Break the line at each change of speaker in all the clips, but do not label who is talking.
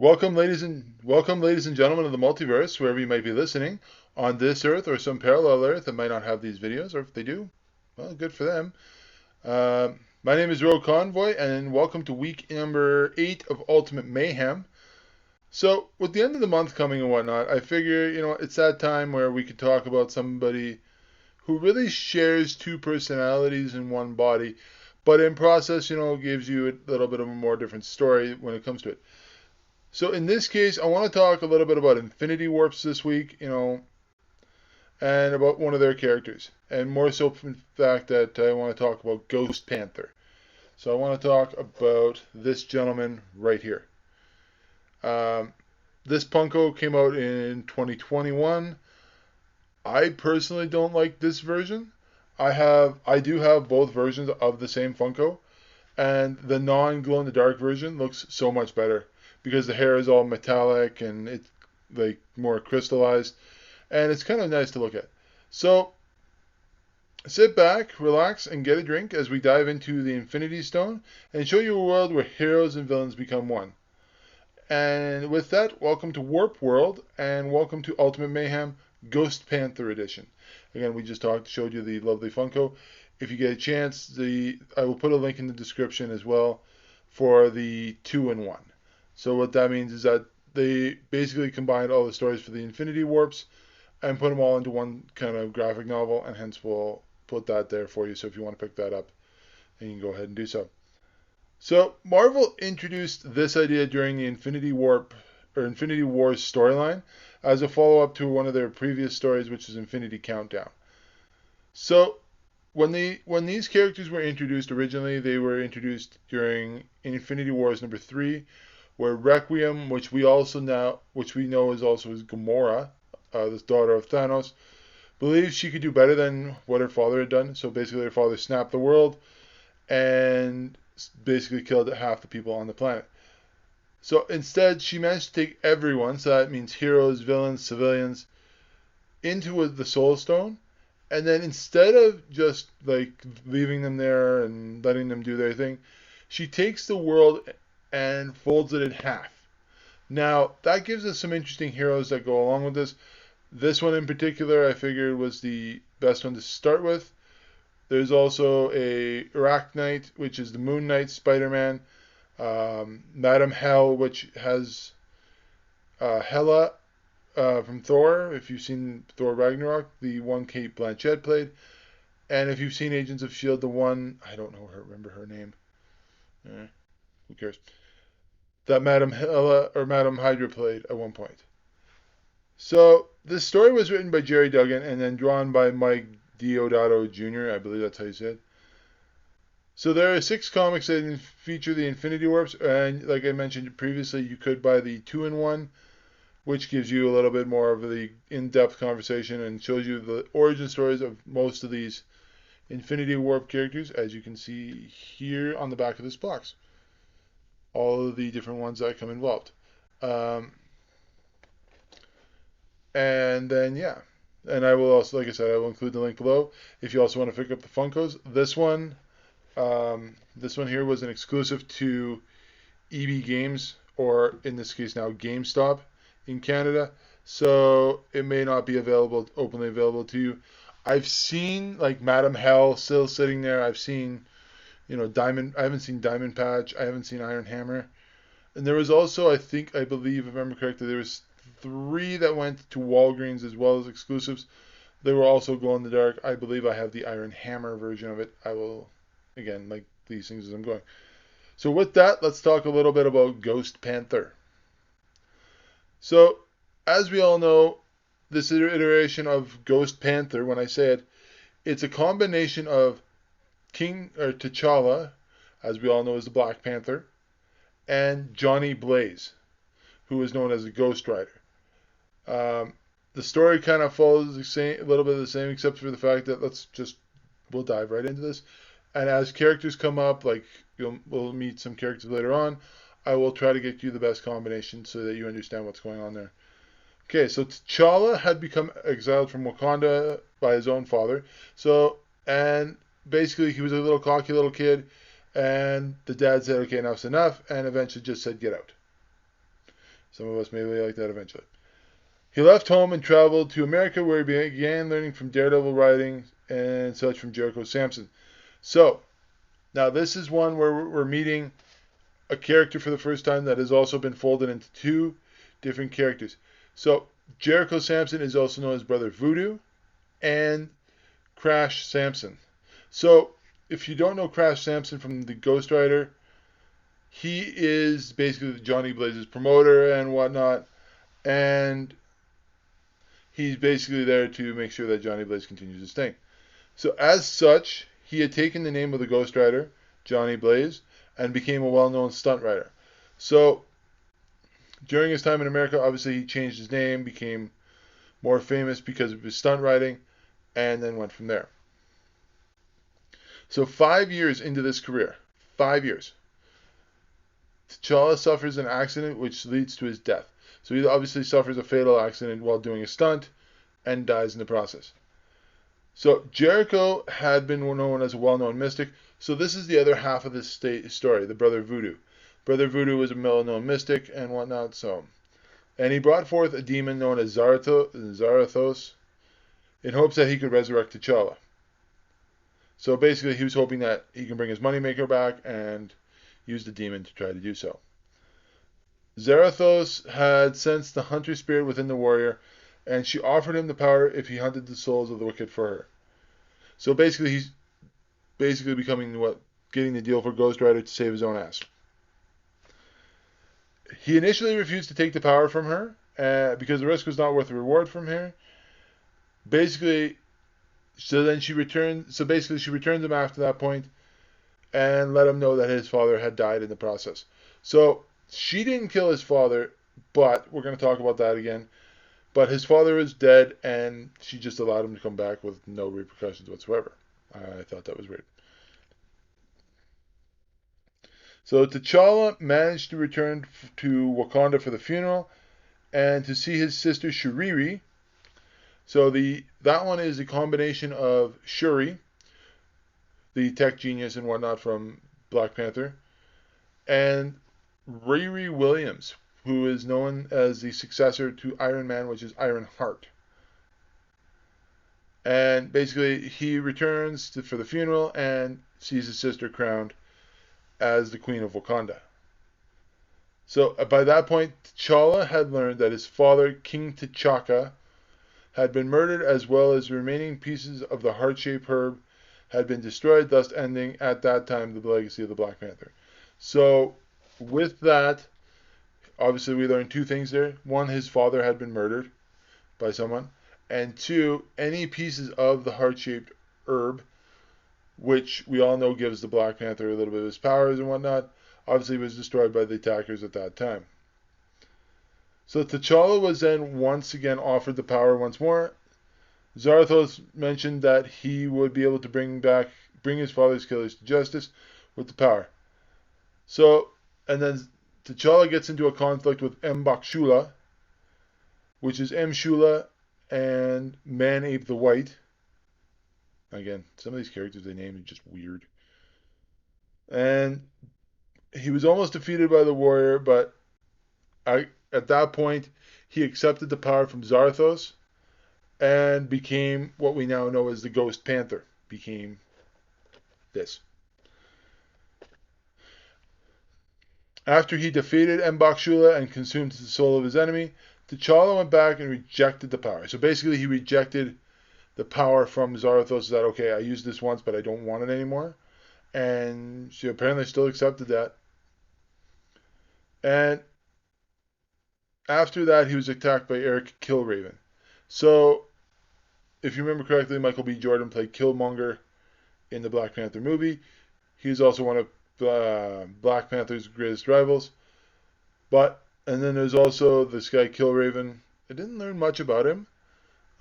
Welcome, ladies and gentlemen of the multiverse, wherever you might be listening, on this Earth or some parallel Earth that might not have these videos, or if they do, well, good for them. Uh, my name is Rogue Convoy, and welcome to week number 8 of Ultimate Mayhem. So, with the end of the month coming and whatnot, I figure, it's that time where we could talk about somebody who really shares two personalities in one body, but in process, gives you a little bit of a more different story when it comes to it. So in this case, I want to talk a little bit about Infinity Warps this week, and about one of their characters, and more so in fact that I want to talk about Ghost Panther. So I want to talk about this gentleman right here. This Funko came out in 2021. I personally don't like this version. I do have both versions of the same Funko, and the non glow in the dark version looks so much better because the hair is all metallic and it's like more crystallized, and it's kind of nice to look at. So sit back, relax, and get a drink as we dive into the Infinity Stone and show you a world where heroes and villains become one. And with that, welcome to Warp World and welcome to Ultimate Mayhem Ghost Panther Edition. Again, we just showed you the lovely Funko. If you get a chance, I will put a link in the description as well for the 2-in-1. So what that means is that they basically combined all the stories for the Infinity Warps and put them all into one kind of graphic novel, and hence we'll put that there for you. So if you want to pick that up, then you can go ahead and do so. So Marvel introduced this idea during the Infinity Warp or Infinity Wars storyline as a follow-up to one of their previous stories, which is Infinity Countdown. So when these characters were introduced originally, they were introduced during Infinity Wars number 3, where Requiem, which we know is also Gamora, this daughter of Thanos, believes she could do better than what her father had done. So basically, her father snapped the world and basically killed half the people on the planet. So instead, she managed to take everyone, so that means heroes, villains, civilians, into the Soul Stone. And then instead of just like leaving them there and letting them do their thing, she takes the world and folds it in half. Now, that gives us some interesting heroes that go along with this. This one in particular, I figured was the best one to start with. There's also a Arachnite, which is the Moon Knight Spider-Man. Madam Hell, which has Hela from Thor. If you've seen Thor Ragnarok, the one Kate Blanchett played. And if you've seen Agents of S.H.I.E.L.D., the one, I don't remember her name. Who cares? That Madam Hela or Madam Hydra played at one point. So this story was written by Jerry Duggan and then drawn by Mike Deodato Jr. I believe that's how you say it. So there are 6 comics that feature the Infinity Warps, and like I mentioned previously, you could buy the 2-in-1, which gives you a little bit more of the in-depth conversation and shows you the origin stories of most of these Infinity Warp characters, as you can see here on the back of this box. All of the different ones that come involved. And then, yeah. And I will also, like I said, I will include the link below if you also want to pick up the Funkos. This one here was an exclusive to EB Games, or in this case now GameStop in Canada. So it may not be openly available to you. I've seen like Madam Hell still sitting there. I've seen, Diamond. I haven't seen Diamond Patch. I haven't seen Iron Hammer. And there was also, I believe, if I remember correctly, there was 3 that went to Walgreens as well as exclusives. They were also glow in the dark. I believe I have the Iron Hammer version of it. I will, again, like these things as I'm going. So with that, let's talk a little bit about Ghost Panther. So, as we all know, this iteration of Ghost Panther, when I say it, it's a combination of King or T'Challa, as we all know as the Black Panther, and Johnny Blaze, who is known as the Ghost Rider. The story kind of follows a little bit of the same, except for the fact that we'll dive right into this. And as characters come up, like we'll meet some characters later on, I will try to get you the best combination so that you understand what's going on there. Okay, so T'Challa had become exiled from Wakanda by his own father. And basically he was a cocky little kid, and the dad said, okay, enough's enough, and eventually just said, get out. Some of us may be like that eventually. He left home and traveled to America, where he began learning from daredevil writing and such from Jericho Sampson. So, now this is one where we're meeting a character for the first time that has also been folded into two different characters. So, Jericho Sampson is also known as Brother Voodoo and Crash Sampson. So, if you don't know Crash Sampson from the Ghost Rider, he is basically Johnny Blaze's promoter and whatnot, and he's basically there to make sure that Johnny Blaze continues his thing. So as such, he had taken the name of the Ghost Rider, Johnny Blaze, and became a well-known stunt rider. So during his time in America, obviously he changed his name, became more famous because of his stunt riding, and then went from there. So 5 years into this career, 5 years, T'Challa suffers an accident which leads to his death. So he obviously suffers a fatal accident while doing a stunt and dies in the process. So Jericho had been known as a well-known mystic. So this is the other half of this story, the Brother Voodoo. Brother Voodoo was a well-known mystic and whatnot. And he brought forth a demon known as Zarathos in hopes that he could resurrect T'Challa. So basically he was hoping that he can bring his moneymaker back and use the demon to try to do so. Zarathos had sensed the hunter spirit within the warrior, and she offered him the power if he hunted the souls of the wicked for her. So basically, he's becoming getting the deal for Ghost Rider to save his own ass. He initially refused to take the power from her because the risk was not worth the reward from her. Basically, she returns him after that point and let him know that his father had died in the process. So she didn't kill his father, but we're going to talk about that again. But his father is dead, and she just allowed him to come back with no repercussions whatsoever. I thought that was weird. So T'Challa managed to return to Wakanda for the funeral and to see his sister Shuriri. So that one is a combination of Shuri, the tech genius and whatnot from Black Panther, and Riri Williams, who is known as the successor to Iron Man, which is Iron Heart. And basically, he returns for the funeral and sees his sister crowned as the Queen of Wakanda. So by that point, T'Challa had learned that his father, King T'Chaka, had been murdered, as well as remaining pieces of the heart-shaped herb had been destroyed, thus ending at that time the legacy of the Black Panther. So with that, obviously we learned two things there. One, his father had been murdered by someone. And two, any pieces of the heart-shaped herb, which we all know gives the Black Panther a little bit of his powers and whatnot, obviously was destroyed by the attackers at that time. So T'Challa was then once again offered the power once more. Zarathos mentioned that he would be able to bring his father's killers to justice with the power. So, and then T'Challa gets into a conflict with M'Baku, which is M'Shula and Man-Ape the White. Again, some of these characters they named are just weird. And he was almost defeated by the warrior, but at that point, he accepted the power from Zarathos and became what we now know as the Ghost Panther. Became this. After he defeated M'Baku and consumed the soul of his enemy, T'Challa went back and rejected the power. So basically, he rejected the power from Zarathos. That, okay, I used this once, but I don't want it anymore. And she apparently still accepted that. And after that, he was attacked by Eric Killraven. So, if you remember correctly, Michael B. Jordan played Killmonger in the Black Panther movie. He's also one of Black Panther's greatest rivals. And then there's also this guy Killraven. I didn't learn much about him.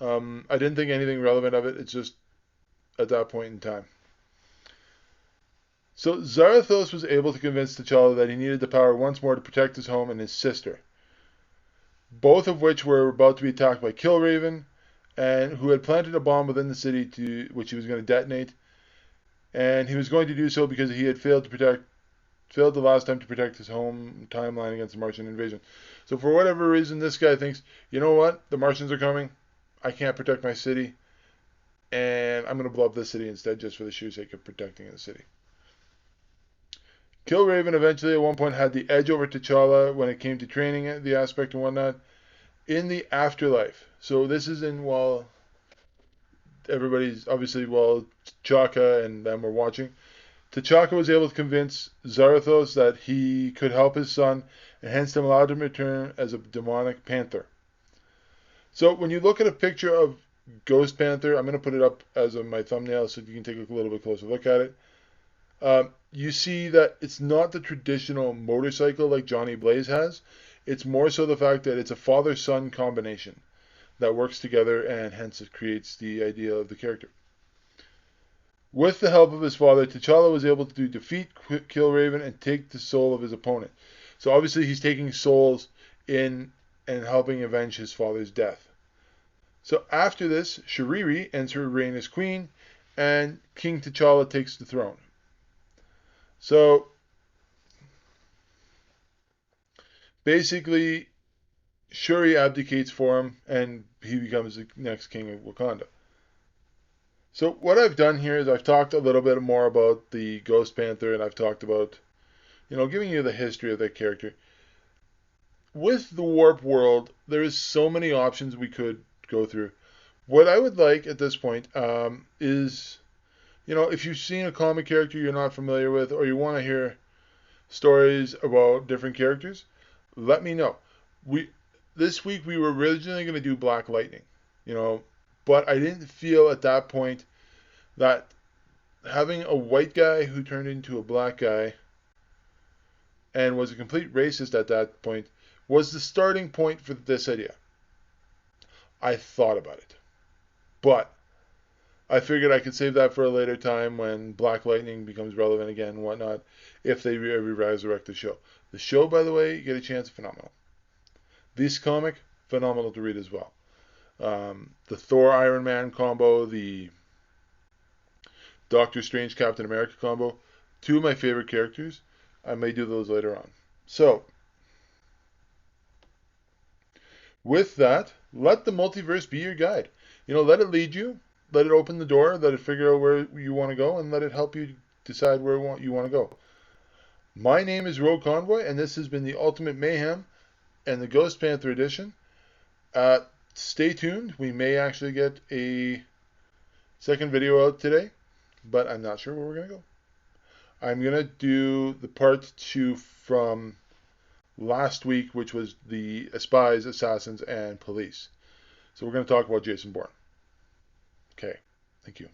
I didn't think anything relevant of it. It's just at that point in time. So Zarathos was able to convince T'Challa that he needed the power once more to protect his home and his sister, both of which were about to be attacked by Killraven, and who had planted a bomb within the city which he was going to detonate. And he was going to do so because he had failed to protect failed the last time to protect his home timeline against the Martian invasion. So for whatever reason, this guy thinks, you know what? The Martians are coming. I can't protect my city. And I'm going to blow up this city instead just for the sheer sake of protecting the city. Killraven eventually at one point had the edge over T'Challa when it came to training the aspect and whatnot in the afterlife. So this is in while everybody's obviously while Chaka and them were watching. T'Chaka was able to convince Zarathos that he could help his son and hence allowed him to return as a demonic panther. So when you look at a picture of Ghost Panther, I'm going to put it up as my thumbnail so you can take a little bit closer look at it. You see that it's not the traditional motorcycle like Johnny Blaze has. It's more so the fact that it's a father-son combination that works together and hence it creates the idea of the character. With the help of his father, T'Challa was able to defeat Killraven and take the soul of his opponent. So obviously he's taking souls in and helping avenge his father's death. So after this, Shiriri ends her reign as queen, and King T'Challa takes the throne. So basically, Shuri abdicates for him, and he becomes the next king of Wakanda. So what I've done here is I've talked a little bit more about the Ghost Panther, and I've talked about, giving you the history of that character. With the Warp world, there is so many options we could go through. What I would like at this point is, if you've seen a comic character you're not familiar with, or you want to hear stories about different characters, let me know. This week we were originally going to do Black Lightning, but I didn't feel at that point that having a white guy who turned into a black guy and was a complete racist at that point was the starting point for this idea. I thought about it, but I figured I could save that for a later time when Black Lightning becomes relevant again and whatnot, if they resurrect the show. The show, by the way, you get a chance, phenomenal. This comic, phenomenal to read as well. The Thor Iron Man combo, the Doctor Strange Captain America combo, two of my favorite characters. I may do those later on. So, with that, let the multiverse be your guide. Let it lead you, let it open the door, let it figure out where you want to go, and let it help you decide where you want to go. My name is Rogue Convoy, and this has been the Ultimate Mayhem and the Ghost Panther edition. Stay tuned. We may actually get a second video out today, but I'm not sure where we're going to go. I'm going to do the part 2 from last week, which was the spies, assassins, and police. So we're going to talk about Jason Bourne. Okay, thank you.